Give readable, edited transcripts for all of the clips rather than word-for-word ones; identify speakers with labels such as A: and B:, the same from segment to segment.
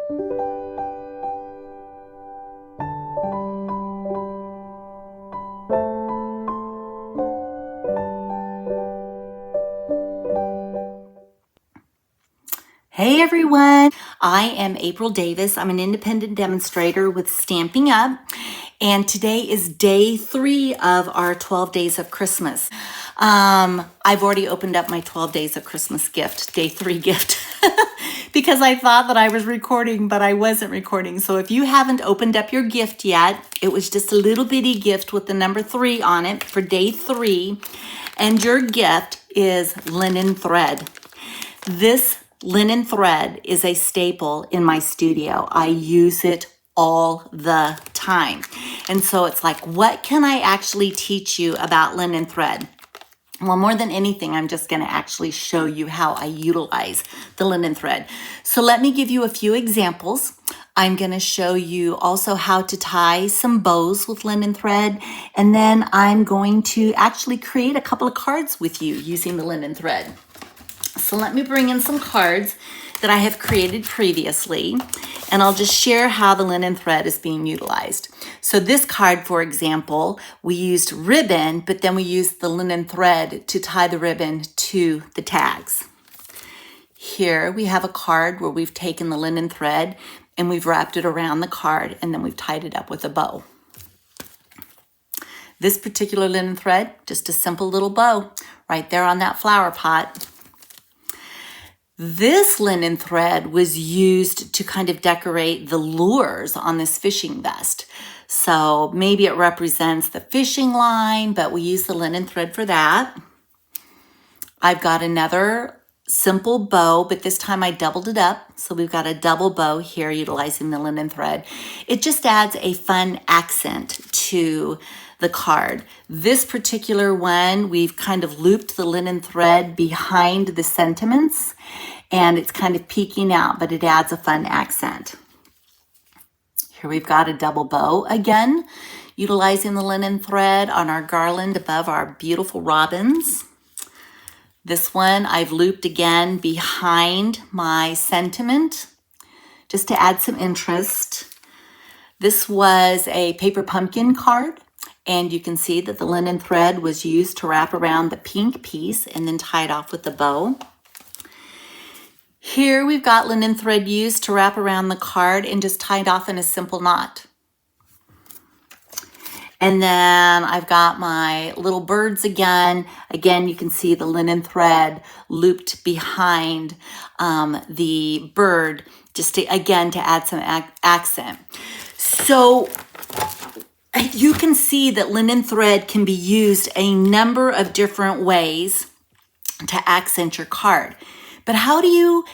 A: Hey everyone, I am April Davis. I'm an independent demonstrator with Stampin' Up, and today is day 3 of our 12 days of Christmas. I've already opened up my 12 days of Christmas gift, day 3 gift, because I thought that I was recording, but I wasn't recording. So if you haven't opened up your gift yet, it was just a little bitty gift with the number 3 on it for day 3, and your gift is linen thread. This linen thread is a staple in my studio. I use it all the time. And so it's like, what can I actually teach you about linen thread? Well, more than anything, I'm just going to actually show you how I utilize the linen thread. So let me give you a few examples. I'm going to show you also how to tie some bows with linen thread. And then I'm going to actually create a couple of cards with you using the linen thread. So let me bring in some cards that I have created previously, and I'll just share how the linen thread is being utilized. So this card, for example, we used ribbon, but then we used the linen thread to tie the ribbon to the tags. Here we have a card where we've taken the linen thread and we've wrapped it around the card, and then we've tied it up with a bow. This particular linen thread, just a simple little bow right there on that flower pot. This linen thread was used to kind of decorate the lures on this fishing vest. So maybe it represents the fishing line, but we use the linen thread for that. I've got another simple bow, but this time I doubled it up. So we've got a double bow here utilizing the linen thread. It just adds a fun accent to the card. This particular one, we've kind of looped the linen thread behind the sentiments, and it's kind of peeking out, but it adds a fun accent. Here we've got a double bow again, utilizing the linen thread on our garland above our beautiful robins. This one I've looped again behind my sentiment, just to add some interest. This was a paper pumpkin card, and you can see that the linen thread was used to wrap around the pink piece and then tie it off with the bow. Here we've got linen thread used to wrap around the card and just tied off in a simple knot. And then I've got my little birds again. Again, you can see the linen thread looped behind the bird, just to, again, to add some accent. So you can see that linen thread can be used a number of different ways to accent your card. But how do you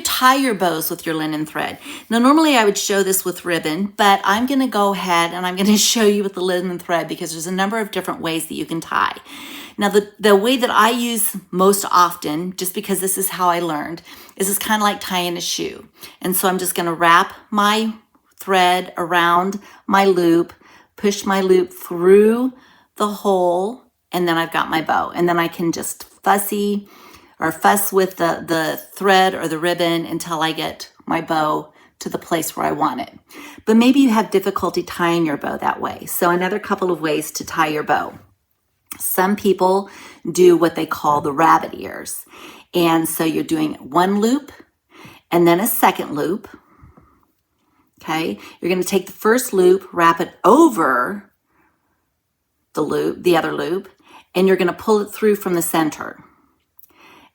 A: tie your bows with your linen thread? Now, normally I would show this with ribbon, but I'm going to go ahead and I'm going to show you with the linen thread because there's a number of different ways that you can tie. Now, the way that I use most often, just because this is how I learned, is it's kind of like tying a shoe. And so I'm just going to wrap my thread around my loop, push my loop through the hole, and then I've got my bow. And then I can just fuss with the thread or the ribbon until I get my bow to the place where I want it. But maybe you have difficulty tying your bow that way. So another couple of ways to tie your bow. Some people do what they call the rabbit ears. And so you're doing one loop and then a second loop. Okay, you're going to take the first loop, wrap it over the other loop, and you're going to pull it through from the center.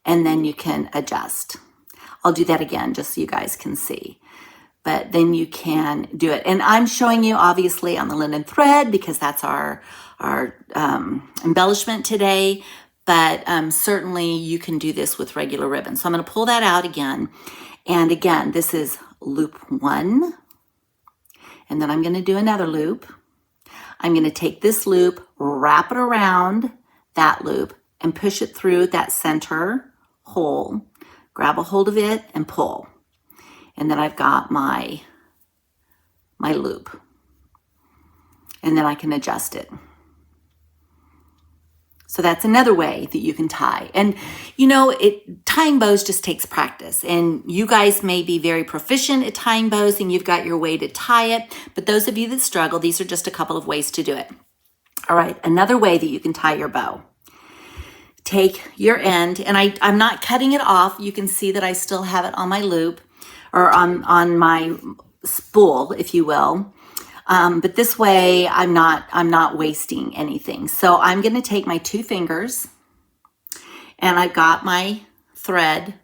A: And then you can adjust. I'll do that again just so you guys can see. But then you can do it. And I'm showing you obviously on the linen thread because that's our embellishment today. But certainly you can do this with regular ribbon. So I'm going to pull that out again. And again, this is loop 1. And then I'm going to do another loop. I'm going to take this loop, wrap it around that loop, and push it through that center hole, grab a hold of it and pull. And then I've got my loop. And then I can adjust it. So that's another way that you can tie. And tying bows just takes practice. And you guys may be very proficient at tying bows and you've got your way to tie it. But those of you that struggle, these are just a couple of ways to do it. All right, another way that you can tie your bow. Take your end, and I'm not cutting it off. You can see that I still have it on my loop, or on my spool, if you will. But this way, I'm not wasting anything. So I'm going to take my 2 fingers, and I've got my thread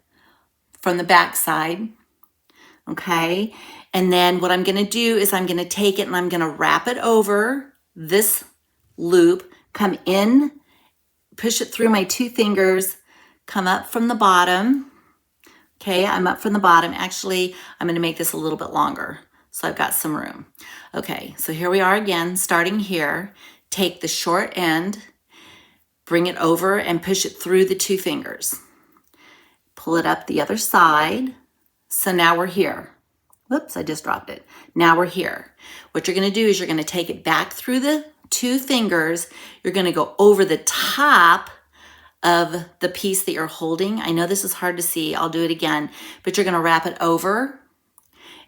A: from the back side. Okay, and then what I'm going to do is I'm going to take it and I'm going to wrap it over this loop, come in, push it through my 2 fingers, come up from the bottom. Okay, I'm up from the bottom. Actually, I'm going to make this a little bit longer so I've got some room. Okay, so here we are again, starting here. Take the short end, bring it over and push it through the 2 fingers. Pull it up the other side. So now we're here. Whoops, I just dropped it. Now we're here. What you're going to do is you're going to take it back through the 2 fingers. You're going to go over the top of the piece that you're holding. I know this is hard to see. I'll do it again. But you're going to wrap it over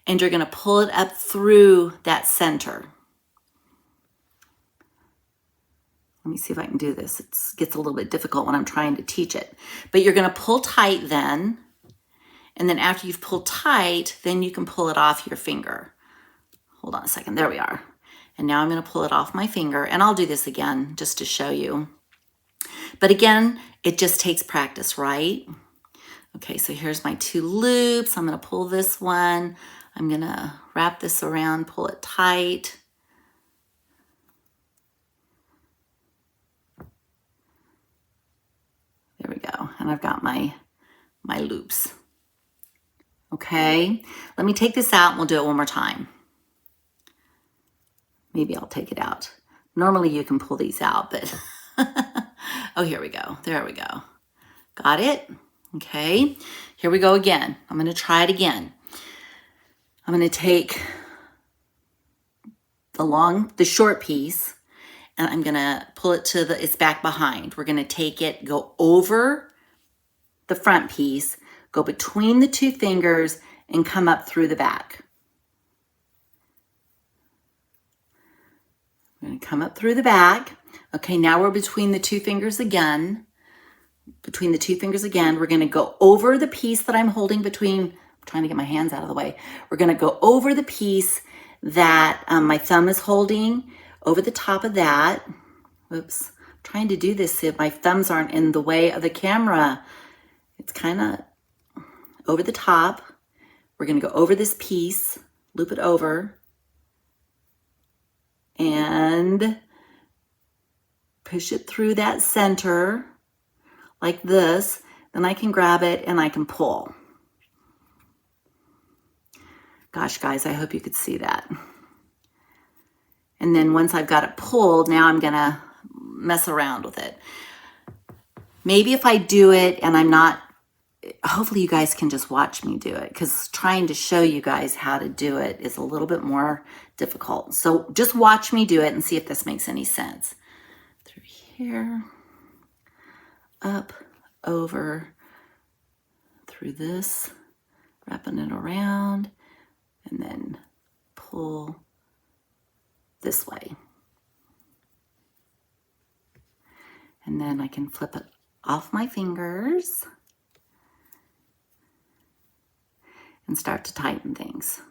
A: and you're going to pull it up through that center. Let me see if I can do this. It gets a little bit difficult when I'm trying to teach it. But you're going to pull tight then. And then after you've pulled tight, then you can pull it off your finger. Hold on a second. There we are. And now I'm going to pull it off my finger, and I'll do this again just to show you. But again, it just takes practice, right? Okay, so here's my 2 loops. I'm going to pull this one. I'm going to wrap this around, pull it tight. There we go. And I've got my loops. Okay, let me take this out and we'll do it one more time. Maybe I'll take it out. Normally you can pull these out, but oh, here we go. There we go. Got it? Okay, here we go again. I'm going to try it again. I'm going to take the short piece, and I'm going to pull it to it's back behind. We're going to take it, go over the front piece, go between the 2 fingers, and come up through the back. We're going to come up through the back. Okay, now we're between the 2 fingers again. Between the 2 fingers again, we're going to go over the piece that I'm holding between, I'm trying to get my hands out of the way. We're going to go over the piece that my thumb is holding, over the top of that. Whoops, I'm trying to do this so my thumbs aren't in the way of the camera. It's kind of over the top. We're going to go over this piece, loop it over, and push it through that center like this. Then I can grab it and I can pull. Gosh, guys, I hope you could see that. And then once I've got it pulled, now I'm gonna mess around with it. Maybe if I do it and I'm not, hopefully you guys can just watch me do it, because trying to show you guys how to do it is a little bit more difficult. So just watch me do it and see if this makes any sense. Through here, up, over, through this, wrapping it around, and then pull this way. And then I can flip it off my fingers and start to tighten things.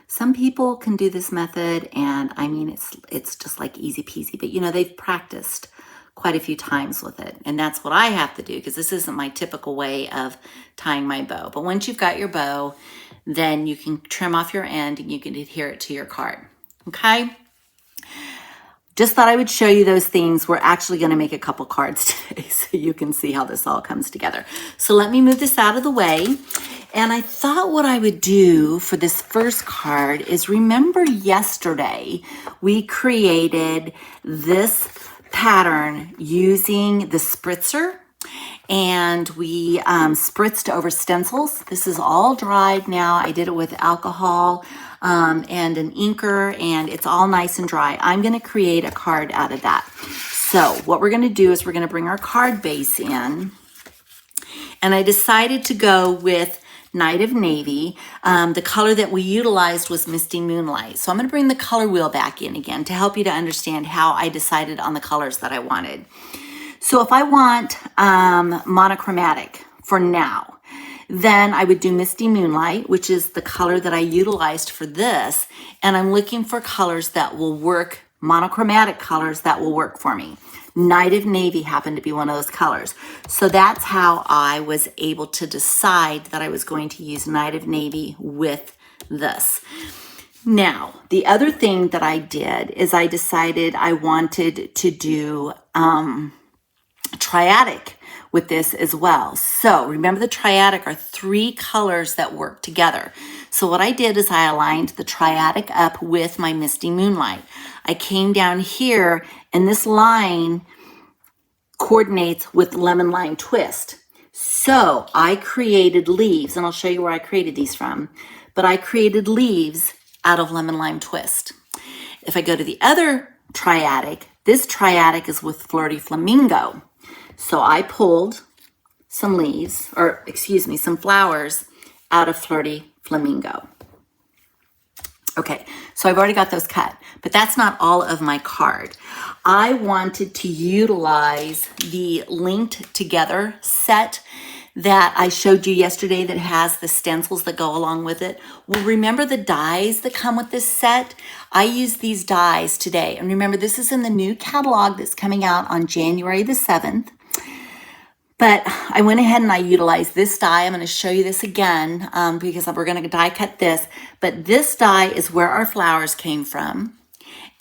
A: Some people can do this method, and I mean, it's just like easy peasy, but you know, they've practiced quite a few times with it. And that's what I have to do, because this isn't my typical way of tying my bow. But once you've got your bow, then you can trim off your end and you can adhere it to your card. Okay? Just thought I would show you those things. We're actually going to make a couple cards today so you can see how this all comes together. So let me move this out of the way. And I thought what I would do for this first card is, remember yesterday we created this pattern using the spritzer, and we spritzed over stencils. This is all dried now. I did it with alcohol and an inker, and it's all nice and dry. I'm gonna create a card out of that. So what we're gonna do is we're gonna bring our card base in, and I decided to go with Night of Navy. The color that we utilized was Misty Moonlight. So I'm gonna bring the color wheel back in again to help you to understand how I decided on the colors that I wanted. So if I want monochromatic for now, then I would do Misty Moonlight, which is the color that I utilized for this. And I'm looking for colors that will work, monochromatic colors that will work for me. Night of Navy happened to be one of those colors. So that's how I was able to decide that I was going to use Night of Navy with this. Now, the other thing that I did is I decided I wanted to do triadic with this as well. So remember, the triadic are 3 colors that work together. So what I did is I aligned the triadic up with my Misty Moonlight. I came down here, and this line coordinates with Lemon Lime Twist. So I created leaves, and I'll show you where I created these from, but I created leaves out of Lemon Lime Twist. If I go to the other triadic, this triadic is with Flirty Flamingo. So I pulled some leaves, or excuse me, some flowers out of Flirty Flamingo. Okay, so I've already got those cut, but that's not all of my card. I wanted to utilize the linked together set that I showed you yesterday that has the stencils that go along with it. Well, remember the dies that come with this set? I used these dies today. And remember, this is in the new catalog that's coming out on January the 7th. But I went ahead and I utilized this die. I'm going to show you this again because we're going to die cut this. But this die is where our flowers came from.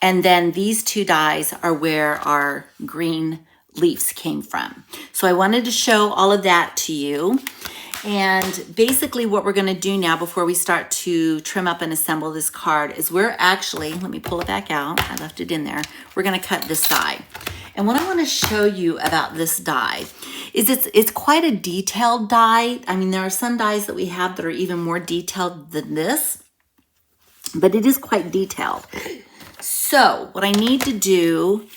A: And then these 2 dies are where our green leaves came from. So I wanted to show all of that to you. And basically what we're going to do now before we start to trim up and assemble this card is we're actually, let me pull it back out. I left it in there. We're going to cut this die. And what I want to show you about this die is it's quite a detailed die. I mean, there are some dies that we have that are even more detailed than this, but it is quite detailed. So what I need to do,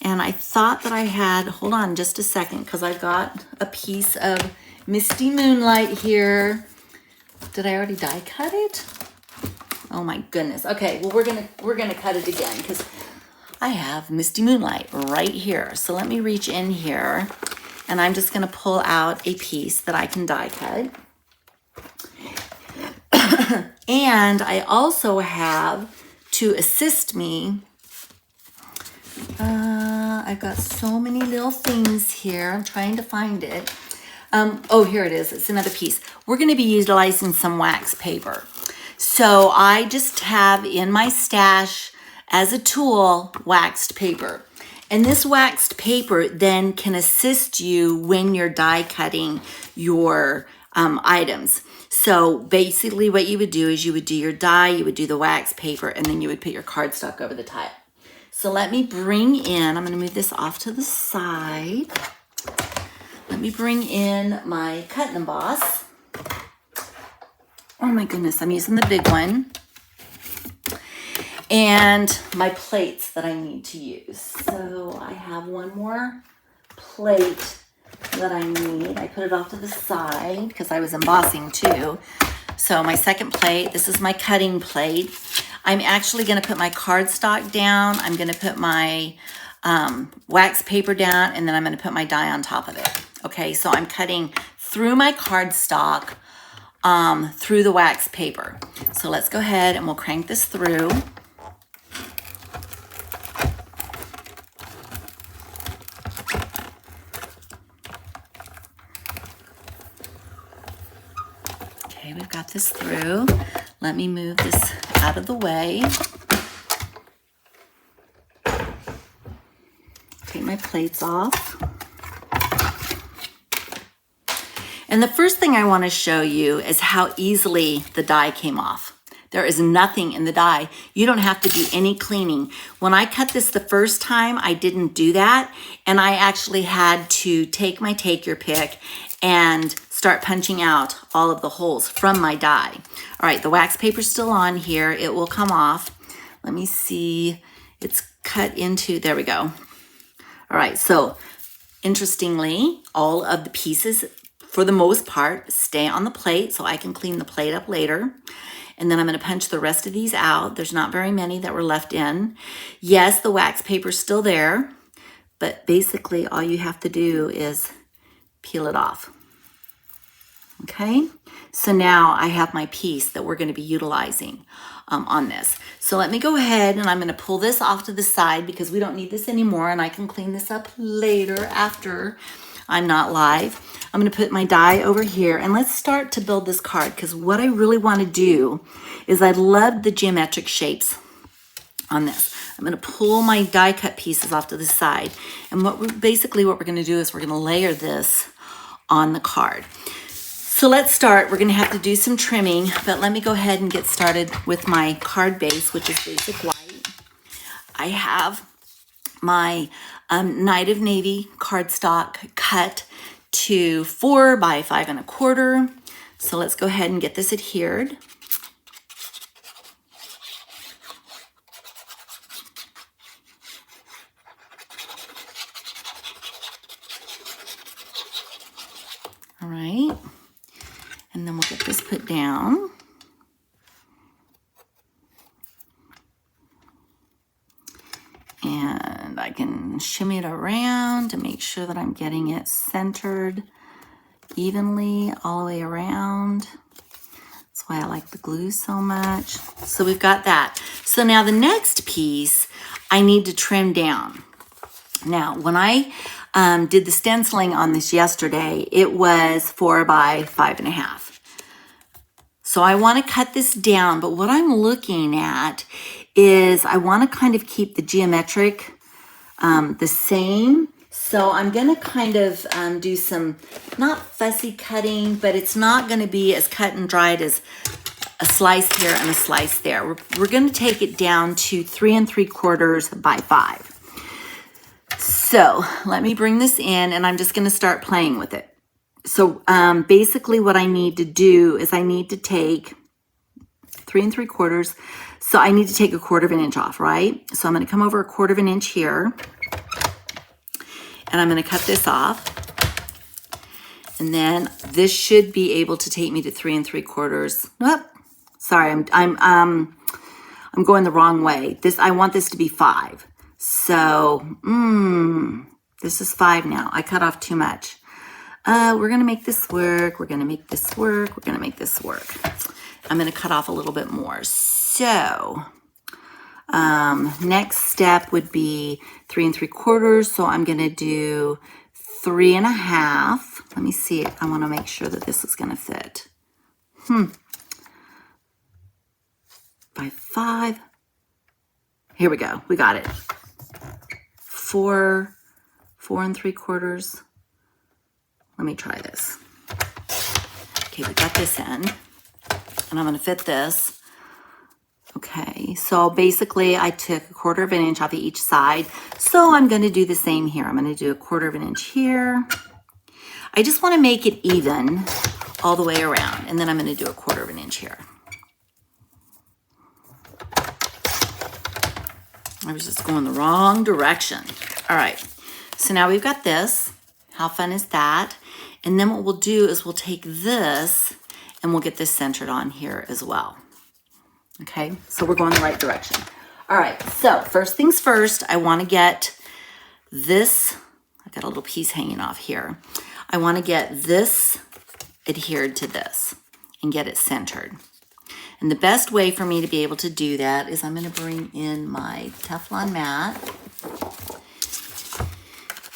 A: and I thought that I had, hold on just a second, because I've got a piece of Misty Moonlight here. Did I already die cut it? Oh my goodness. Okay, well we're gonna cut it again because I have Misty Moonlight right here. So let me reach in here, and I'm just gonna pull out a piece that I can die cut. And I also have, to assist me, I've got so many little things here. I'm trying to find it. Oh, here it is. It's another piece. We're going to be utilizing some wax paper. So I just have in my stash as a tool waxed paper. And this waxed paper then can assist you when you're die cutting your items. So basically what you would do is you would do your die, you would do the wax paper, and then you would put your cardstock over the top. So let me bring in, I'm going to move this off to the side. Let me bring in my cut and emboss. Oh my goodness, I'm using the big one. And my plates that I need to use. So I have one more plate that I need. I put it off to the side because I was embossing too. So my second plate, this is my cutting plate. I'm actually going to put my cardstock down. I'm going to put my wax paper down, and then I'm going to put my die on top of it. Okay, so I'm cutting through my cardstock through the wax paper. So let's go ahead and we'll crank this through. Okay, we've got this through. Let me move this out of the way. Take my plates off. And the first thing I want to show you is how easily the die came off. There is nothing in the die. You don't have to do any cleaning. When I cut this the first time, I didn't do that. And I actually had to take my Take Your Pick and start punching out all of the holes from my die. All right, the wax paper's still on here. It will come off. Let me see. It's cut into, there we go. All right, so interestingly, all of the pieces, for the most part, stay on the plate so I can clean the plate up later. And then I'm going to punch the rest of these out. There's not very many that were left in. Yes, the wax paper's still there, but basically all you have to do is peel it off. Okay, so now I have my piece that we're going to be utilizing on this. So let me go ahead and I'm going to pull this off to the side because we don't need this anymore, and I can clean this up later after I'm not live. I'm going to put my die over here and let's start to build this card, because what I really want to do is I love the geometric shapes on this. I'm going to pull my die cut pieces off to the side, and what we're going to do is we're going to layer this on the card. So let's start. We're going to have to do some trimming, but let me go ahead and get started with my card base, which is basic white. I have my Night of Navy cardstock cut to 4 by 5 1/4. So let's go ahead and get this adhered. All right. And then we'll get this put down. And I can shimmy it around to make sure that I'm getting it centered evenly all the way around. That's why I like the glue so much. So we've got that. So now the next piece I need to trim down. Now, when I did the stenciling on this yesterday, it was 4 by 5 1/2. So I want to cut this down, but what I'm looking at is I want to kind of keep the geometric the same. So I'm going to kind of do some, not fussy cutting, but it's not going to be as cut and dried as a slice here and a slice there. We're going to take it down to 3 3/4 by 5. So let me bring this in and I'm just going to start playing with it. So basically what I need to do is I need to take 3 3/4. So I need to take 1/4 inch off, right? So I'm going to come over 1/4 inch here and I'm going to cut this off. And then this should be able to take me to 3 3/4. Oh, sorry, I'm going the wrong way. I want this to be 5. So this is 5 now. I cut off too much. We're going to make this work. We're going to make this work. We're going to make this work. I'm going to cut off a little bit more. So next step would be 3 3/4. So I'm going to do 3 1/2. Let me see. I want to make sure that this is going to fit. By 5. Here we go. We got it. 4 3/4. Let me try this. Okay, we got this end, and I'm going to fit this. Okay, so basically I took 1/4 inch off of each side. So I'm going to do the same here. I'm going to do 1/4 inch here. I just want to make it even all the way around, and then I'm going to do 1/4 inch here. I was just going the wrong direction. All right, so now we've got this. How fun is that? And then what we'll do is we'll take this and we'll get this centered on here as well. Okay, so we're going the right direction. All right, so first things first, I want to get this, I got a little piece hanging off here. I want to get this adhered to this and get it centered. And the best way for me to be able to do that is I'm going to bring in my Teflon mat.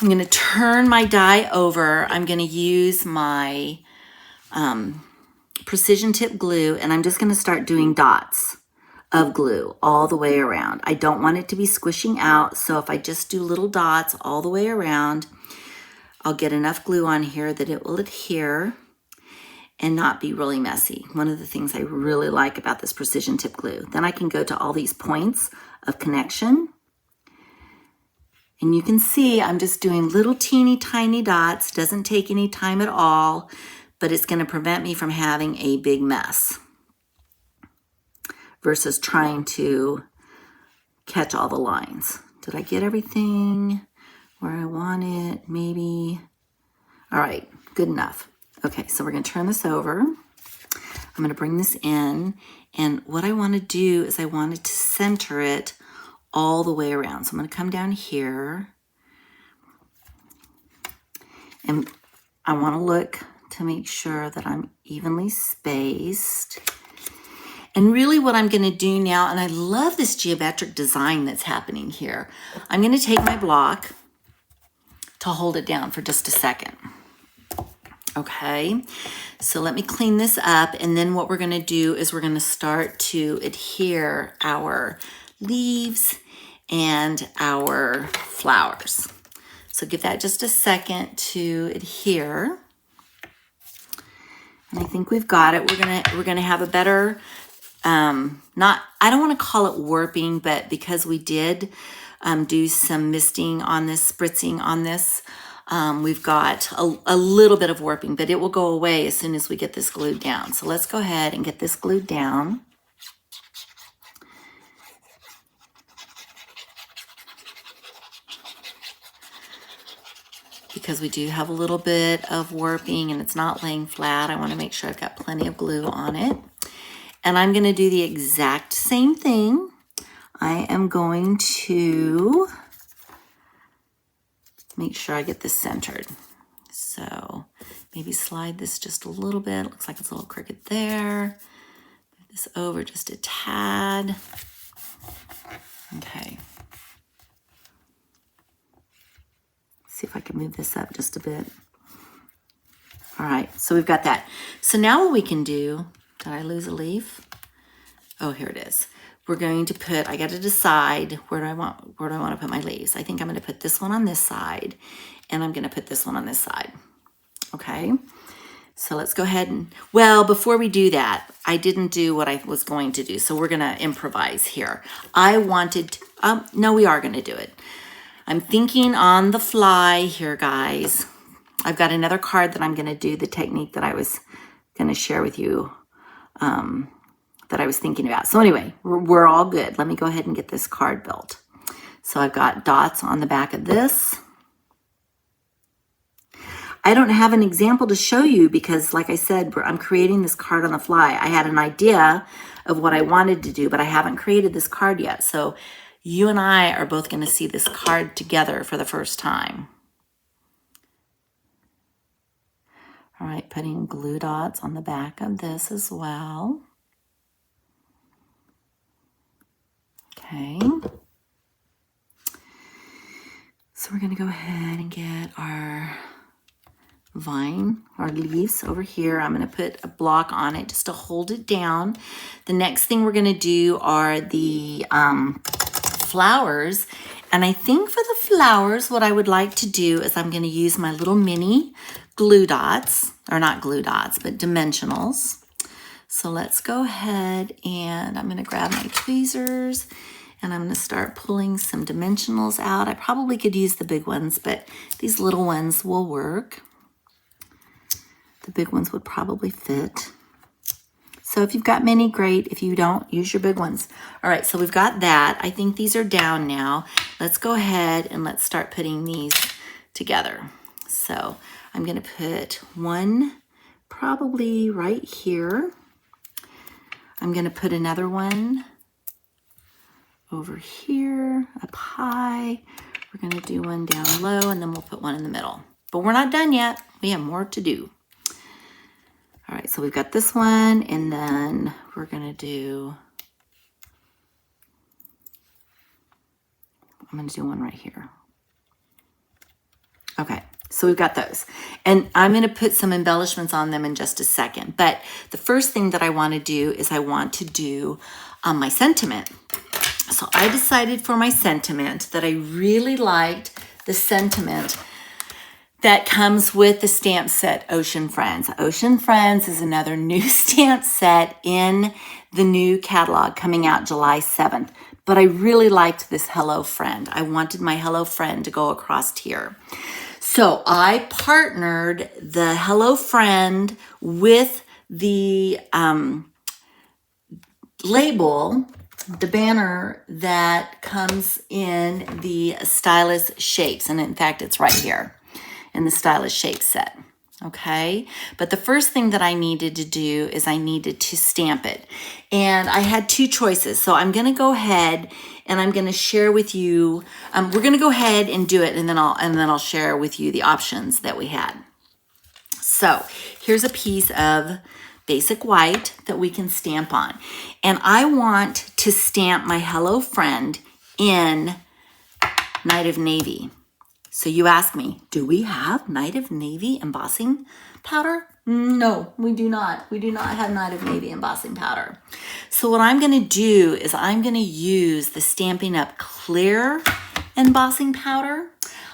A: I'm going to turn my die over. I'm going to use my precision tip glue, and I'm just going to start doing dots of glue all the way around. I don't want it to be squishing out, so if I just do little dots all the way around, I'll get enough glue on here that it will adhere. and not be really messy. One of the things I really like about this precision tip glue. Then I can go to all these points of connection. And you can see I'm just doing little teeny tiny dots. Doesn't take any time at all, but it's going to prevent me from having a big mess versus trying to catch all the lines. Did I get everything where I want it? Maybe. All right, good enough. Okay, so we're going to turn this over. I'm going to bring this in, and what I want to do is I wanted to center it all the way around. So I'm going to come down here, and I want to look to make sure that I'm evenly spaced. And really what I'm going to do now, and I love this geometric design that's happening here, I'm going to take my block to hold it down for just a second. Okay, so let me clean this up, and then what we're going to do is we're going to start to adhere our leaves and our flowers. So give that just a second to adhere. And I think we've got it. We're gonna have a better, I don't want to call it warping, but because we did do some misting on this, spritzing on this, we've got a little bit of warping, but it will go away as soon as we get this glued down. So let's go ahead and get this glued down. Because we do have a little bit of warping and it's not laying flat, I want to make sure I've got plenty of glue on it. And I'm going to do the exact same thing. I am going to make sure I get this centered. So maybe slide this just a little bit. Looks like it's a little crooked there. Move this over just a tad. Okay. See if I can move this up just a bit. All right, so we've got that. So now what we can do, did I lose a leaf? Oh, here it is. We're going to put, I got to decide where do I want to put my leaves. I think I'm going to put this one on this side, and I'm going to put this one on this side. Okay, so let's go ahead and, well, before we do that, I didn't do what I was going to do, so we're going to improvise here. I wanted, no, we are going to do it. I'm thinking on the fly here, guys. I've got another card that I'm going to do the technique that I was going to share with you that I was thinking about. So anyway, we're all good. Let me go ahead and get this card built. So I've got dots on the back of this. I don't have an example to show you because, like I said, I'm creating this card on the fly. I had an idea of what I wanted to do, but I haven't created this card yet. So you and I are both going to see this card together for the first time. All right, putting glue dots on the back of this as well. Okay. So we're going to go ahead and get our vine, our leaves over here. I'm going to put a block on it just to hold it down. The next thing we're going to do are the flowers. And I think for the flowers, what I would like to do is I'm going to use my little mini glue dots, or not glue dots, but dimensionals. So let's go ahead and I'm going to grab my tweezers and I'm going to start pulling some dimensionals out. I probably could use the big ones, but these little ones will work. The big ones would probably fit. So if you've got many, great. If you don't, use your big ones. All right, so we've got that. I think these are down now. Let's go ahead and let's start putting these together. So I'm going to put one probably right here. I'm going to put another one over here, up high. We're going to do one down low, and then we'll put one in the middle. But we're not done yet. We have more to do. All right, so we've got this one, and then we're going to do, I'm going to do one right here. Okay, so we've got those. And I'm going to put some embellishments on them in just a second. But the first thing that I want to do is I want to do my sentiment. So I decided for my sentiment that I really liked the sentiment that comes with the stamp set Ocean Friends. Ocean Friends is another new stamp set in the new catalog coming out July 7th. But I really liked this Hello Friend. I wanted my Hello Friend to go across here. So I partnered the Hello Friend with the label, the banner that comes in the Stylish Shapes. And in fact, it's right here in the Stylish Shapes set. Okay, but the first thing that I needed to do is I needed to stamp it. And I had two choices. So I'm gonna go ahead and I'm gonna share with you, we're gonna go ahead and do it, and then I'll share with you the options that we had. So here's a piece of basic white that we can stamp on. And I want to stamp my Hello Friend in Night of Navy. So you ask me, do we have Night of Navy embossing powder? No, we do not. We do not have Night of Navy embossing powder. So what I'm going to do is I'm going to use the Stampin' Up! Clear embossing powder.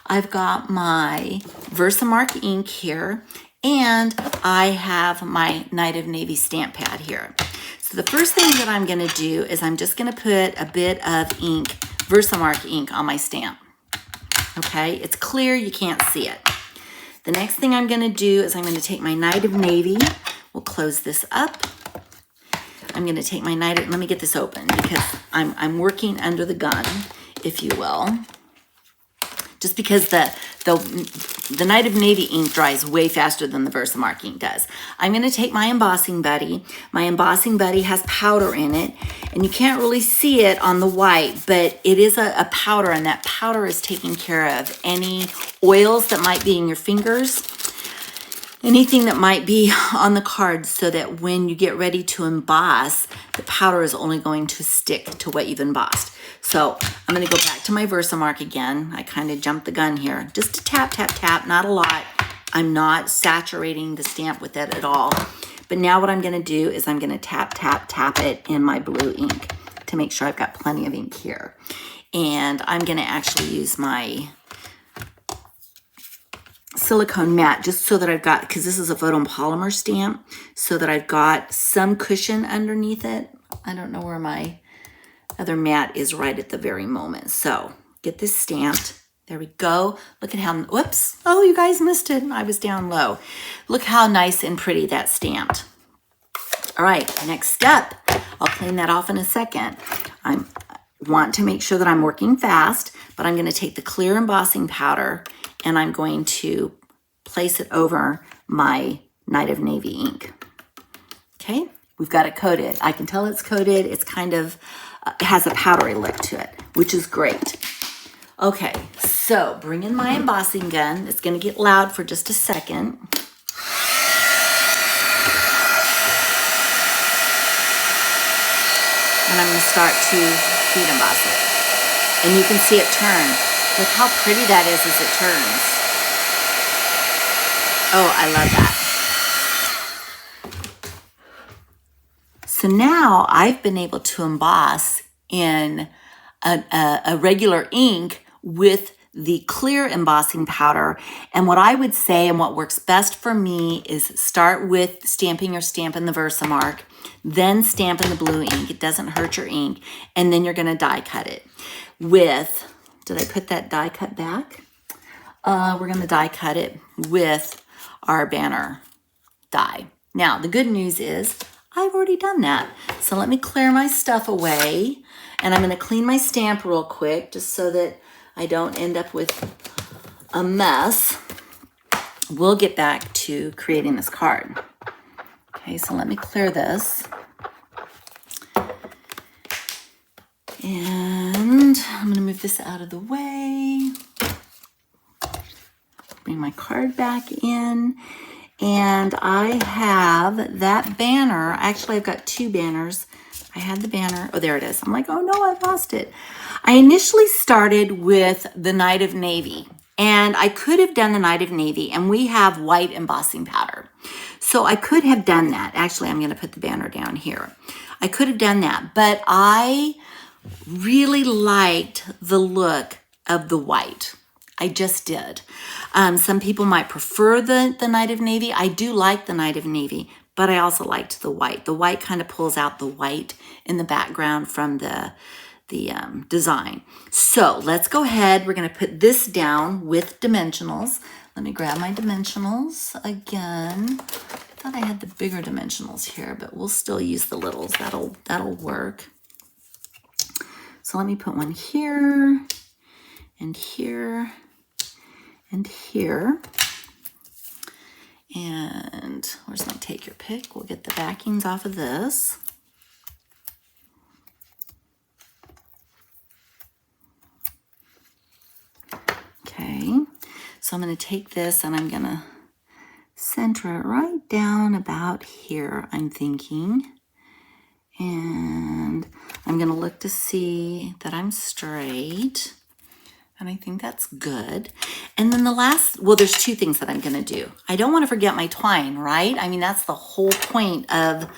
A: I've got my Versamark ink here, and I have my Night of Navy stamp pad here. So the first thing that I'm going to do is I'm just going to put a bit of ink, Versamark ink, on my stamp. Okay, it's clear, you can't see it. The next thing I'm gonna do is I'm gonna take my Night of Navy. We'll close this up. I'm gonna take my let me get this open because I'm working under the gun, if you will. Just because the Night of Navy ink dries way faster than the Versamark ink does. I'm gonna take my Embossing Buddy. My Embossing Buddy has powder in it, and you can't really see it on the white, but it is a powder, and that powder is taking care of any oils that might be in your fingers, anything that might be on the card, so that when you get ready to emboss, the powder is only going to stick to what you've embossed. So I'm gonna go back to my Versamark again. I kind of jumped the gun here. Just to tap, tap, tap, not a lot. I'm not saturating the stamp with it at all. But now what I'm gonna do is I'm gonna tap, tap, tap it in my blue ink to make sure I've got plenty of ink here. And I'm gonna actually use my silicone matte just so that I've got, because this is a photopolymer stamp, so that I've got some cushion underneath it. I don't know where my other matte is right at the very moment. So get this stamped. There we go. Look at how, whoops. Oh, you guys missed it. I was down low. Look how nice and pretty that's stamped. All right, next step. I'll clean that off in a second. I want to make sure that I'm working fast, but I'm going to take the clear embossing powder and I'm going to place it over my Night of Navy ink. Okay, we've got it coated. I can tell it's coated. It's kind of, it has a powdery look to it, which is great. Okay, so bring in my embossing gun. It's gonna get loud for just a second. And I'm gonna start to heat emboss it. And you can see it turn. Look how pretty that is as it turns. Oh, I love that. So now I've been able to emboss in a regular ink with the clear embossing powder. And what I would say and what works best for me is start with stamping your stamp in the Versamark, then stamp in the blue ink. It doesn't hurt your ink. And then you're gonna die cut it with, did I put that die cut back? We're gonna die cut it with our banner die. Now, the good news is I've already done that. So let me clear my stuff away, and I'm gonna clean my stamp real quick just so that I don't end up with a mess. We'll get back to creating this card. Okay, so let me clear this. And I'm gonna move this out of the way. Bring my card back in. And I have that banner. Actually, I've got two banners. I had the banner. Oh, there it is. I'm like, oh no, I lost it. I initially started with the Night of Navy. And I could have done the Night of Navy, and we have white embossing powder. So I could have done that. Actually, I'm going to put the banner down here. I could have done that, but I really liked the look of the white. I just did. Some people might prefer the Night of Navy. I do like the Night of Navy, but I also liked the white. The white kind of pulls out the white in the background from the design. So let's go ahead. We're going to put this down with dimensionals. Let me grab my dimensionals again. I thought I had the bigger dimensionals here, but we'll still use the littles. That'll work. So let me put one here and here and here. And where's my take your pick? We'll get the backings off of this. Okay, so I'm going to take this and I'm going to center it right down about here, I'm thinking. And I'm going to look to see that I'm straight. And I think that's good. And then the last, well, there's two things that I'm going to do. I don't want to forget my twine, right? I mean, that's the whole point of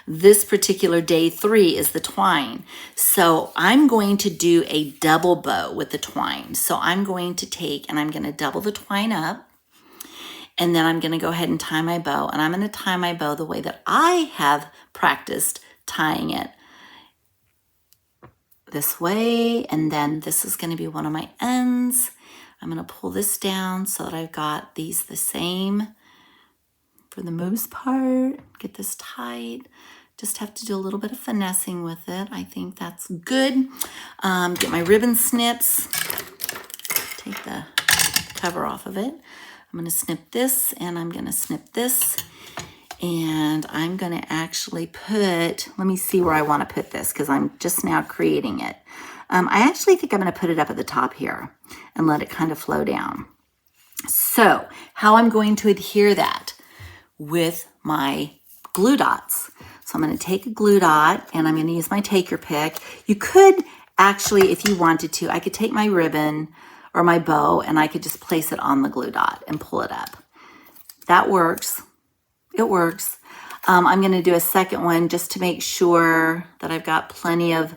A: this particular day 3 is the twine. So I'm going to do a double bow with the twine. So I'm going to take and I'm going to double the twine up. And then I'm going to go ahead and tie my bow. And I'm going to tie my bow the way that I have practiced tying it. This way, and then this is going to be one of my ends. I'm going to pull this down so that I've got these the same for the most part. Get this tight. Just have to do a little bit of finessing with it. I think that's good. Get my ribbon snips. Take the cover off of it. I'm going to snip this and I'm going to snip this. And I'm going to actually put, let me see where I want to put this because I'm just now creating it. I actually think I'm going to put it up at the top here and let it kind of flow down. So how I'm going to adhere that with my glue dots. So I'm going to take a glue dot and I'm going to use my take your pick. You could actually, if you wanted to, I could take my ribbon or my bow and I could just place it on the glue dot and pull it up. That works. It works. I'm going to do a second one just to make sure that I've got plenty of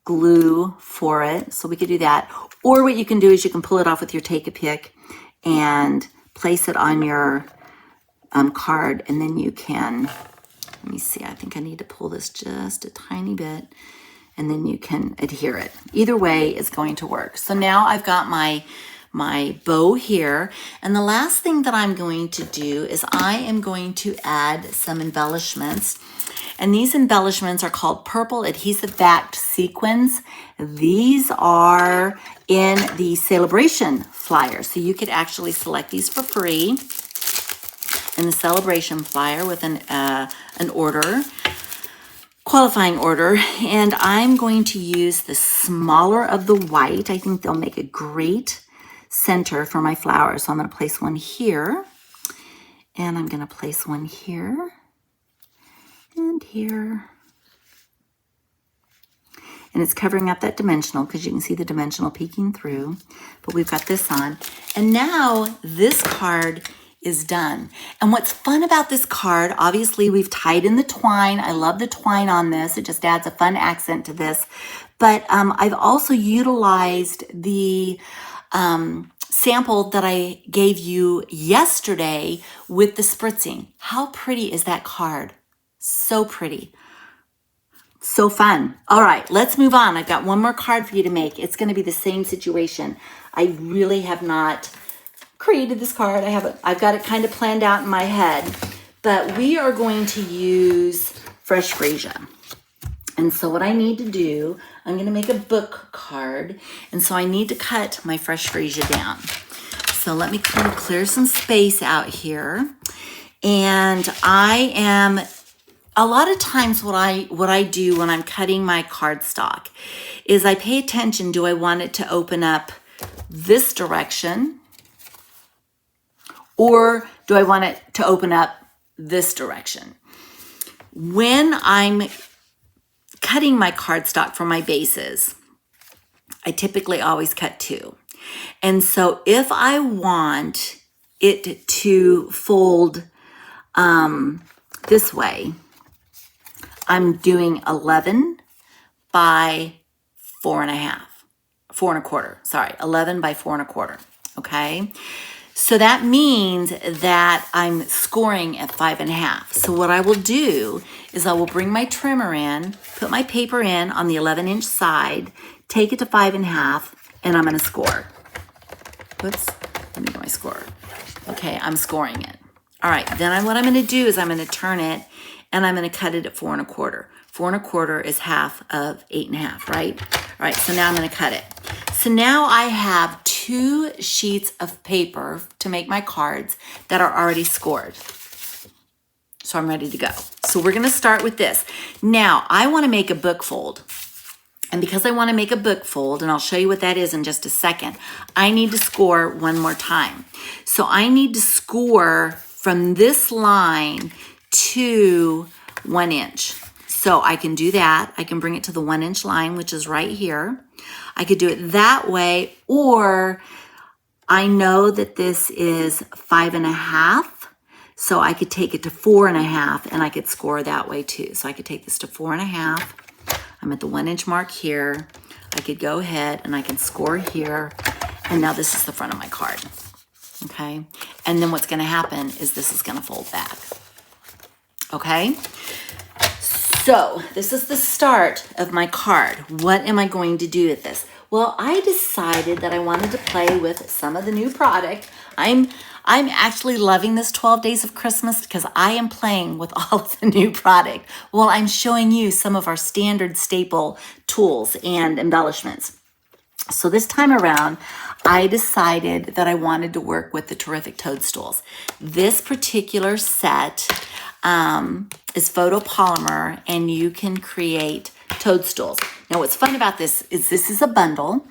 A: glue for it. So we could do that. Or what you can do is you can pull it off with your take a pick and place it on your card. And then you can, let me see, I think I need to pull this just a tiny bit. And then you can adhere it. Either way is going to work. So now I've got my bow here. And the last thing that I'm going to do is I am going to add some embellishments. And these embellishments are called purple adhesive backed sequins. These are in the Celebration flyer. So you could actually select these for free in the Celebration flyer with an order, qualifying order. And I'm going to use the smaller of the white. I think they'll make a great center for my flowers. So I'm going to place one here and I'm going to place one here and here. And it's covering up that dimensional because you can see the dimensional peeking through, but we've got this on. And now this card is done. And what's fun about this card, obviously we've tied in the twine. I love the twine on this. It just adds a fun accent to this. But I've also utilized the sample that I gave you yesterday with the spritzing. How pretty is that card? So pretty. So fun. All right, let's move on. I've got one more card for you to make. It's going to be the same situation. I really have not created this card. I've got it kind of planned out in my head, but we are going to use fresh freesia. And so what I need to do, I'm going to make a book card. And so I need to cut my fresh freesia down. So let me kind of clear some space out here. And a lot of times what I do when I'm cutting my cardstock is I pay attention. Do I want it to open up this direction? Or do I want it to open up this direction? When I'm cutting my cardstock for my bases, I typically always cut 2. And so if I want it to fold this way, I'm doing 11 by 4 1/4. Sorry, 11 by 4 1/4. okay? So that means that I'm scoring at 5.5. So what I will do is I will bring my trimmer in, put my paper in on the 11-inch side, take it to 5.5, and I'm gonna score. Whoops, let me get my score. Okay, I'm scoring it. All right, then what I'm gonna do is I'm gonna turn it and I'm gonna cut it at 4.25. 4.25 is half of 8.5, right? All right, so now I'm gonna cut it. So now I have 2 sheets of paper to make my cards that are already scored. So I'm ready to go. So we're gonna start with this. Now, I wanna make a book fold. And because I wanna make a book fold, and I'll show you what that is in just a second, I need to score one more time. So I need to score from this line to 1 inch. So I can do that. I can bring it to the 1-inch line, which is right here. I could do it that way, or I know that this is 5.5, so I could take it to 4.5 and I could score that way too. So I could take this to 4.5. I'm at the 1-inch mark here. I could go ahead and I can score here. And now this is the front of my card, okay? And then what's gonna happen is this is gonna fold back, okay? So this is the start of my card. What am I going to do with this? Well, I decided that I wanted to play with some of the new product. I'm actually loving this 12 Days of Christmas because I am playing with all of the new product. Well, I'm showing you some of our standard staple tools and embellishments. So this time around, I decided that I wanted to work with the Terrific Toadstools. This particular set is photopolymer, and you can create toadstools. Now, what's fun about this is a bundle,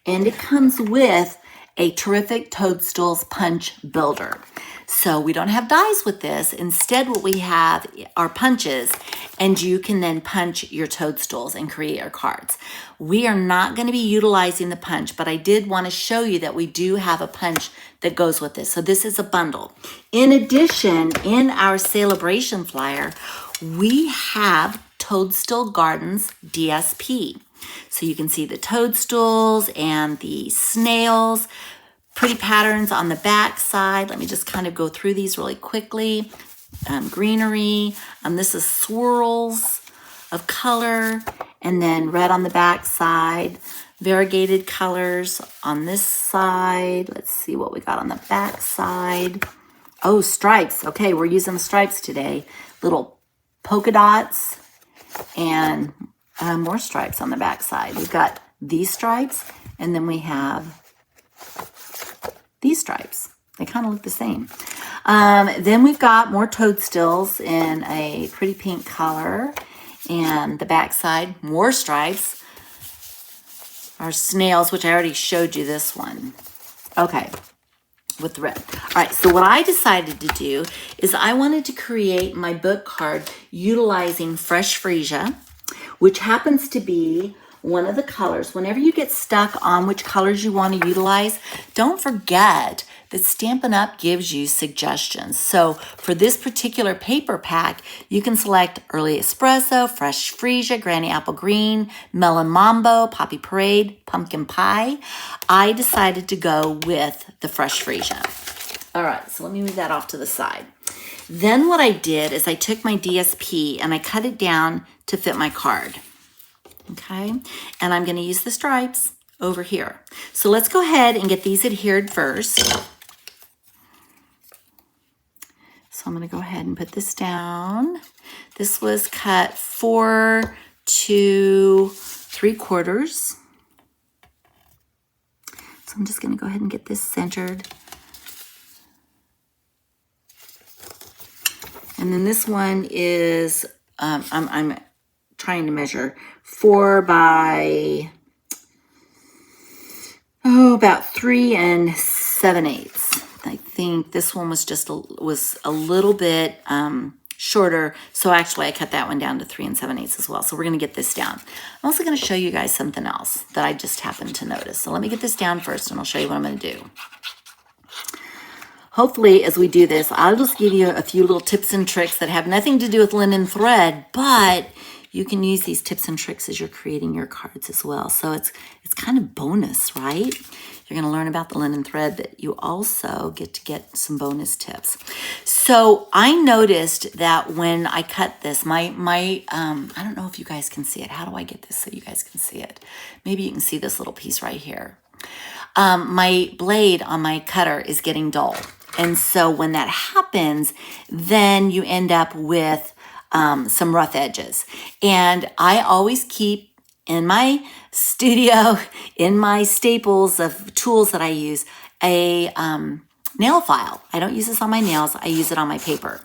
A: and it comes with a Terrific Toadstools punch builder. So we don't have dies with this. Instead, what we have are punches, and you can then punch your toadstools and create your cards. We are not going to be utilizing the punch, but I did want to show you that we do have a punch that goes with this. So this is a bundle. In addition, in our celebration flyer, we have Toadstool Gardens DSP. So you can see the toadstools and the snails, pretty patterns on the back side. Let me just kind of go through these really quickly. Greenery, this is swirls of color, and then red on the back side, variegated colors on this side. Let's see what we got on the back side. Oh, stripes. Okay, we're using stripes today. Little polka dots and more stripes on the back side. We've got these stripes, and then we have these stripes. They kind of look the same. Then we've got more toadstools in a pretty pink color, and the back side, more stripes. Our snails, which I already showed you this one. Okay, with the red. All right, so what I decided to do is I wanted to create my book card utilizing Fresh Freesia, which happens to be one of the colors. Whenever you get stuck on which colors you want to utilize, don't forget that Stampin' Up! Gives you suggestions. So for this particular paper pack, you can select Early Espresso, Fresh Freesia, Granny Apple Green, Melon Mambo, Poppy Parade, Pumpkin Pie. I decided to go with the Fresh Freesia. All right, so let me move that off to the side. Then what I did is I took my DSP and I cut it down to fit my card. Okay, and I'm going to use the stripes over here. So let's go ahead and get these adhered first. So I'm going to go ahead and put this down. This was cut 4 to 3/4. So I'm just going to go ahead and get this centered. And then this one is, I'm trying to measure 4 by, about 3 7/8. I think this one was just was a little bit shorter. So actually I cut that one down to 3 7/8 as well. So we're going to get this down. I'm also going to show you guys something else that I just happened to notice. So let me get this down first and I'll show you what I'm going to do. Hopefully, as we do this, I'll just give you a few little tips and tricks that have nothing to do with linen thread, but you can use these tips and tricks as you're creating your cards as well. So it's kind of bonus, right? You're going to learn about the linen thread, but you also get to get some bonus tips. So I noticed that when I cut this, I don't know if you guys can see it. How do I get this so you guys can see it? Maybe you can see this little piece right here. My blade on my cutter is getting dull. And so when that happens, then you end up with some rough edges. And I always keep in my studio, in my staples of tools that I use, a nail file. I don't use this on my nails. I use it on my paper.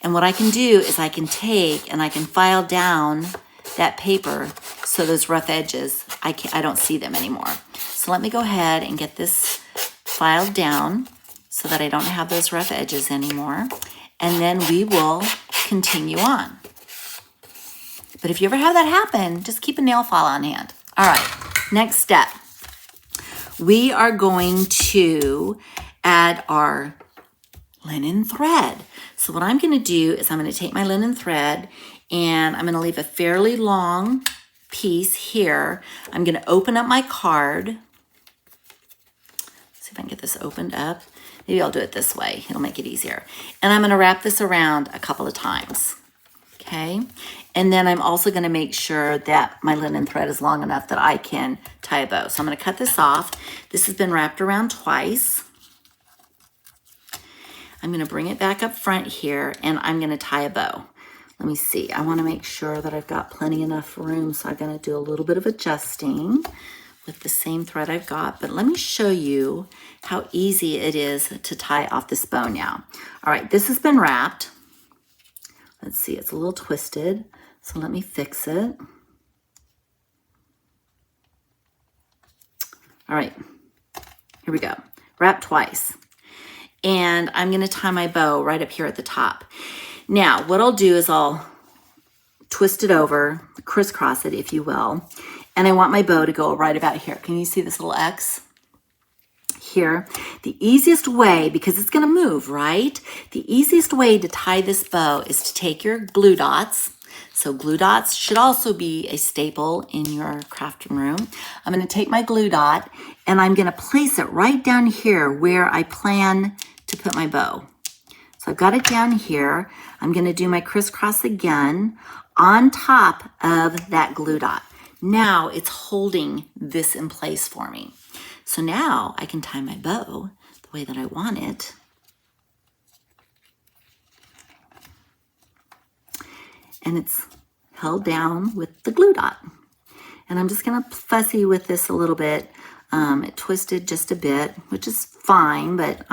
A: And what I can do is I can take and I can file down that paper so those rough edges, I don't see them anymore. So let me go ahead and get this filed down so that I don't have those rough edges anymore. And then we will continue on. But if you ever have that happen, just keep a nail file on hand. All right, next step. We are going to add our linen thread. So what I'm going to do is I'm going to take my linen thread and I'm going to leave a fairly long piece here. I'm going to open up my card. See if I can get this opened up. Maybe I'll do it this way. It'll make it easier. And I'm going to wrap this around a couple of times. Okay. And then I'm also going to make sure that my linen thread is long enough that I can tie a bow. So I'm going to cut this off. This has been wrapped around twice. I'm going to bring it back up front here and I'm going to tie a bow. Let me see. I want to make sure that I've got plenty enough room. So I'm going to do a little bit of adjusting with the same thread I've got. But let me show you how easy it is to tie off this bow now. All right, this has been wrapped. Let's see, it's a little twisted. So let me fix it. All right, here we go. Wrap twice. And I'm going to tie my bow right up here at the top. Now, what I'll do is I'll twist it over, crisscross it, if you will. And I want my bow to go right about here. Can you see this little X? Here. The easiest way, because it's going to move, right? The easiest way to tie this bow is to take your glue dots. So glue dots should also be a staple in your crafting room. I'm going to take my glue dot and I'm going to place it right down here where I plan to put my bow. So I've got it down here. I'm going to do my crisscross again on top of that glue dot. Now it's holding this in place for me. So now I can tie my bow the way that I want it. And it's held down with the glue dot. And I'm just going to fussy with this a little bit. It twisted just a bit, which is fine, but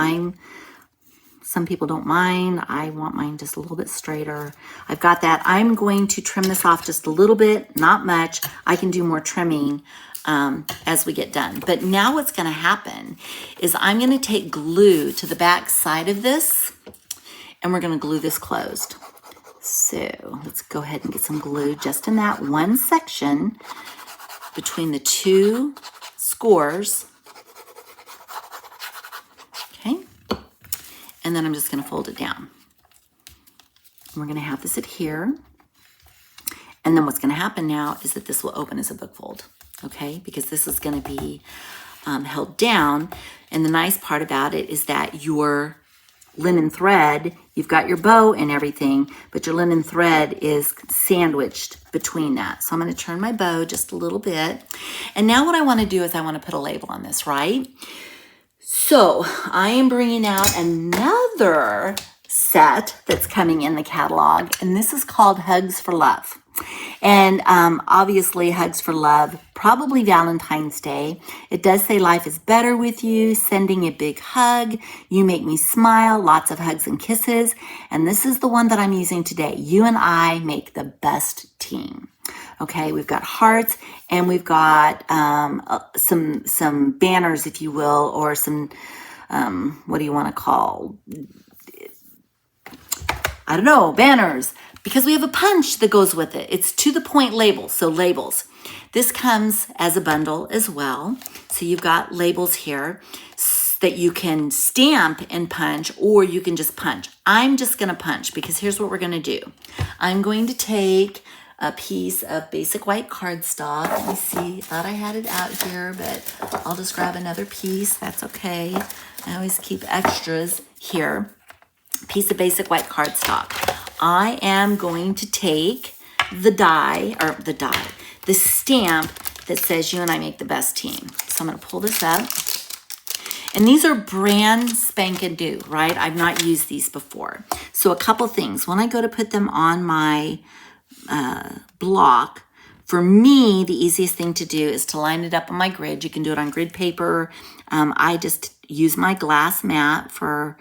A: some people don't mind. I want mine just a little bit straighter. I've got that. I'm going to trim this off just a little bit, not much. I can do more trimming as we get done. But now what's going to happen is I'm going to take glue to the back side of this, and we're going to glue this closed. So let's go ahead and get some glue just in that one section between the two scores. Okay. And then I'm just going to fold it down. And we're going to have this adhere. And then what's going to happen now is that this will open as a book fold. Okay, because this is going to be held down. And the nice part about it is that your linen thread, you've got your bow and everything, but your linen thread is sandwiched between that. So I'm going to turn my bow just a little bit. And now what I want to do is I want to put a label on this, right? So I am bringing out another set that's coming in the catalog, and this is called Hugs for Love. And obviously Hugs for Love, probably Valentine's Day. It does say life is better with you, sending a big hug. You make me smile, lots of hugs and kisses. And this is the one that I'm using today. You and I make the best team. Okay, we've got hearts and we've got some banners, if you will, or some, what do you want to call? I don't know, banners. Because we have a punch that goes with it. It's to the point labels, so labels. This comes as a bundle as well. So you've got labels here that you can stamp and punch, or you can just punch. I'm just gonna punch because here's what we're gonna do. I'm going to take a piece of basic white cardstock. Let me see, thought I had it out here, but I'll just grab another piece. That's okay. I always keep extras here. Piece of basic white cardstock. I am going to take the stamp that says you and I make the best team. So I'm going to pull this up. And these are brand spanking new, right? I've not used these before. So a couple things. When I go to put them on my block, for me, the easiest thing to do is to line it up on my grid. You can do it on grid paper. I just use my glass mat for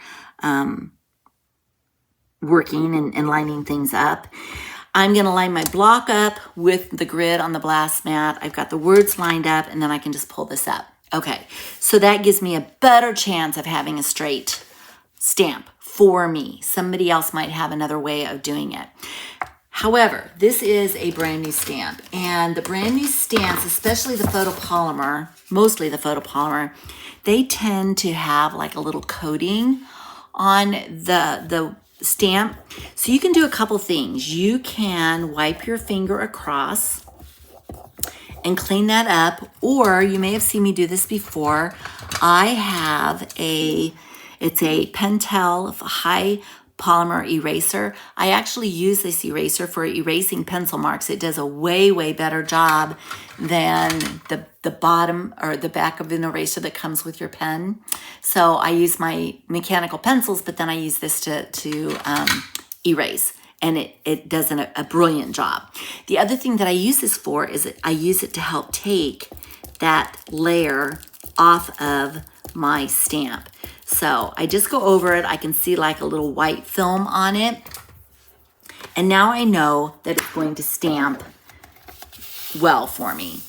A: working and lining things up. I'm going to line my block up with the grid on the glass mat. I've got the words lined up, and then I can just pull this up. Okay, so that gives me a better chance of having a straight stamp for me. Somebody else might have another way of doing it. However, this is a brand new stamp, and the brand new stamps, especially the photopolymer, mostly the photopolymer, they tend to have like a little coating on the stamp. So you can do a couple things. You can wipe your finger across and clean that up, or you may have seen me do this before. I have it's a Pentel high polymer eraser. I actually use this eraser for erasing pencil marks. It does a way, way better job than the bottom or the back of an eraser that comes with your pen. So I use my mechanical pencils, but then I use this to erase. And it does a brilliant job. The other thing that I use this for is that I use it to help take that layer off of my stamp. So I just go over it. I can see like a little white film on it. And now I know that it's going to stamp well for me.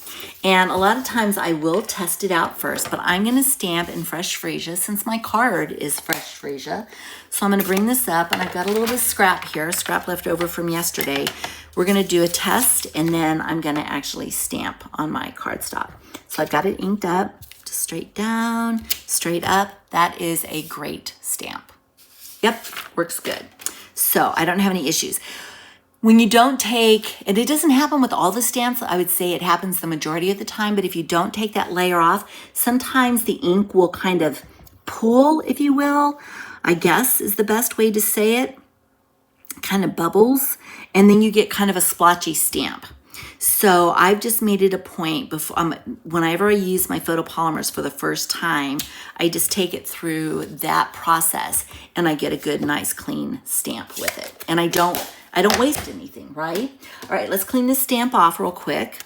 A: And a lot of times I will test it out first, but I'm going to stamp in fresh freesia since my card is fresh freesia. So I'm going to bring this up, and I've got a little bit of scrap here, scrap left over from yesterday. We're going to do a test, and then I'm going to actually stamp on my cardstock. So I've got it inked up, just straight down, straight up. That is a great stamp. Yep, works good. So I don't have any issues. When you don't take, and it doesn't happen with all the stamps, I would say it happens the majority of the time, but if you don't take that layer off, sometimes the ink will kind of pull, if you will, I guess is the best way to say it, kind of bubbles, and then you get kind of a splotchy stamp. So I've just made it a point before, whenever I use my photopolymers for the first time, I just take it through that process and I get a good, nice, clean stamp with it. And I don't waste anything, right? All right, let's clean this stamp off real quick.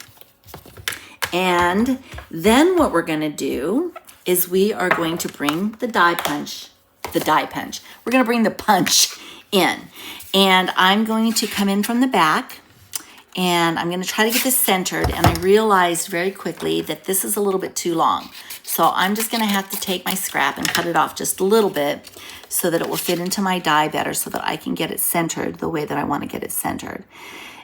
A: And then what we're gonna do is we are going to bring the die punch. We're gonna bring the punch in. And I'm going to come in from the back, and I'm gonna try to get this centered, and I realized very quickly that this is a little bit too long. So I'm just gonna have to take my scrap and cut it off just a little bit so that it will fit into my die better, so that I can get it centered the way that I wanna get it centered.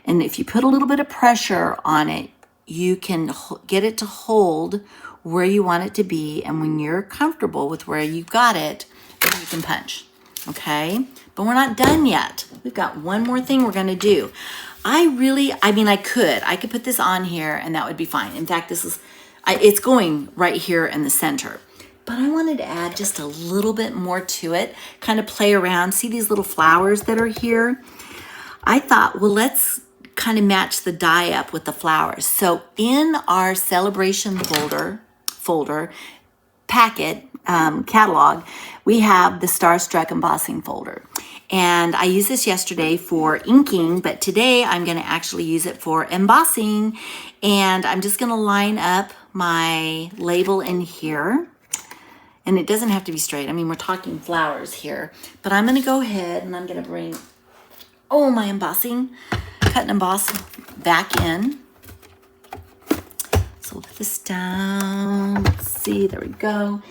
A: And if you put a little bit of pressure on it, you can get it to hold where you want it to be, and when you're comfortable with where you got it, then you can punch, okay? But we're not done yet. We've got one more thing we're gonna do. I could put this on here and that would be fine. In fact, it's going right here in the center. But I wanted to add just a little bit more to it, kind of play around. See these little flowers that are here? I thought, well, let's kind of match the die up with the flowers. So in our celebration folder packet, catalog, we have the Starstruck embossing folder. And I used this yesterday for inking, but today I'm gonna actually use it for embossing. And I'm just gonna line up my label in here. And it doesn't have to be straight. I mean, we're talking flowers here. But I'm gonna go ahead and I'm gonna bring, my embossing, cut and emboss back in. So we'll put this down. Let's see, there we go.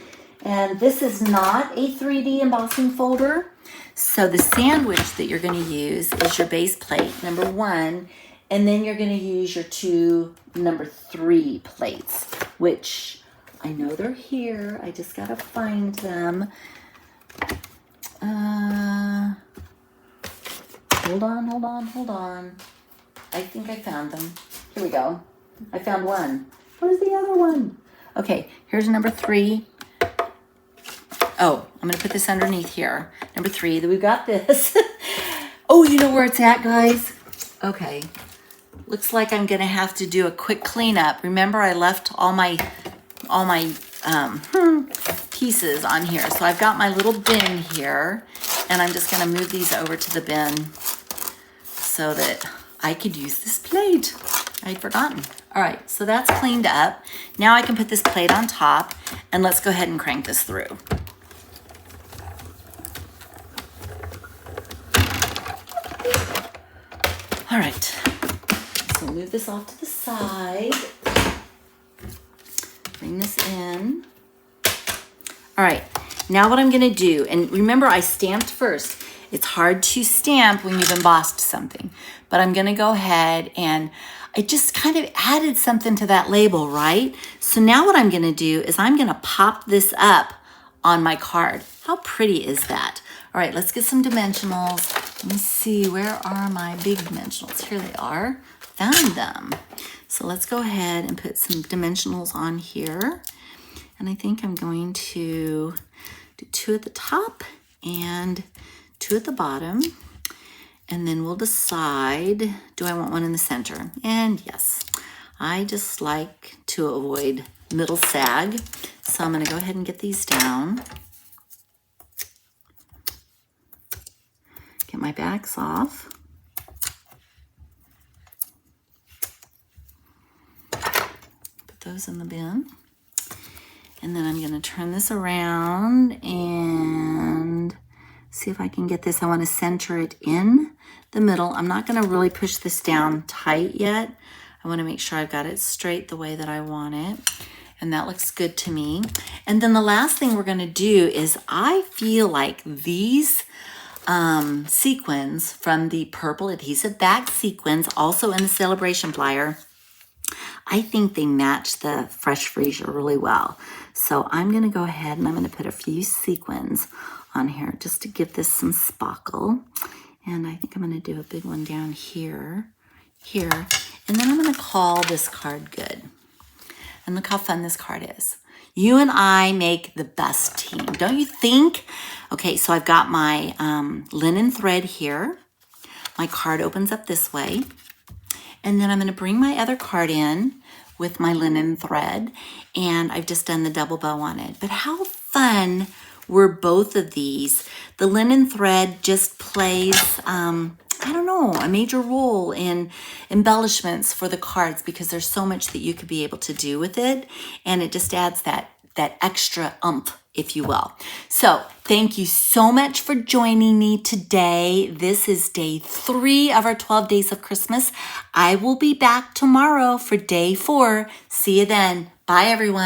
A: And this is not a 3D embossing folder. So the sandwich that you're going to use is your base plate, number 1, and then you're going to use your 2 number 3 plates, which I know they're here. I just got to find them. Hold on. I think I found them. Here we go. I found one. Where's the other one? Okay, here's number 3. Oh, I'm gonna put this underneath here. Number 3, we've got this. Oh, you know where it's at, guys? Okay, looks like I'm gonna have to do a quick cleanup. Remember, I left all my pieces on here. So I've got my little bin here, and I'm just gonna move these over to the bin so that I could use this plate. I'd forgotten. All right, so that's cleaned up. Now I can put this plate on top, and let's go ahead and crank this through. All right, so move this off to the side. Bring this in. All right, now what I'm gonna do, and remember I stamped first. It's hard to stamp when you've embossed something, but I'm gonna go ahead and I just kind of added something to that label, right? So now what I'm gonna do is I'm gonna pop this up on my card. How pretty is that? All right, let's get some dimensionals. Let me see, where are my big dimensionals? Here they are, found them. So let's go ahead and put some dimensionals on here. And I think I'm going to do 2 at the top and 2 at the bottom. And then we'll decide, do I want one in the center? And yes, I just like to avoid middle sag. So I'm gonna go ahead and get these down. Get my backs off. Put those in the bin. And then I'm gonna turn this around and see if I can get this. I wanna center it in the middle. I'm not gonna really push this down tight yet. I wanna make sure I've got it straight the way that I want it. And that looks good to me. And then the last thing we're gonna do is I feel like these sequins from the purple adhesive back sequins, also in the Celebration Flyer, I think they match the Fresh Freesia really well. So I'm gonna go ahead and I'm gonna put a few sequins on here just to give this some sparkle. And I think I'm gonna do a big one down here, and then I'm gonna call this card good. And look how fun this card is. You and I make the best team, don't you think? Okay, so I've got my linen thread here. My card opens up this way. And then I'm gonna bring my other card in with my linen thread, and I've just done the double bow on it. But how fun were both of these? The linen thread just plays, I don't know, a major role in embellishments for the cards because there's so much that you could be able to do with it, and it just adds that extra oomph, if you will. So thank you so much for joining me today. This is day 3 of our 12 days of Christmas. I will be back tomorrow for day 4. See you then. Bye, everyone.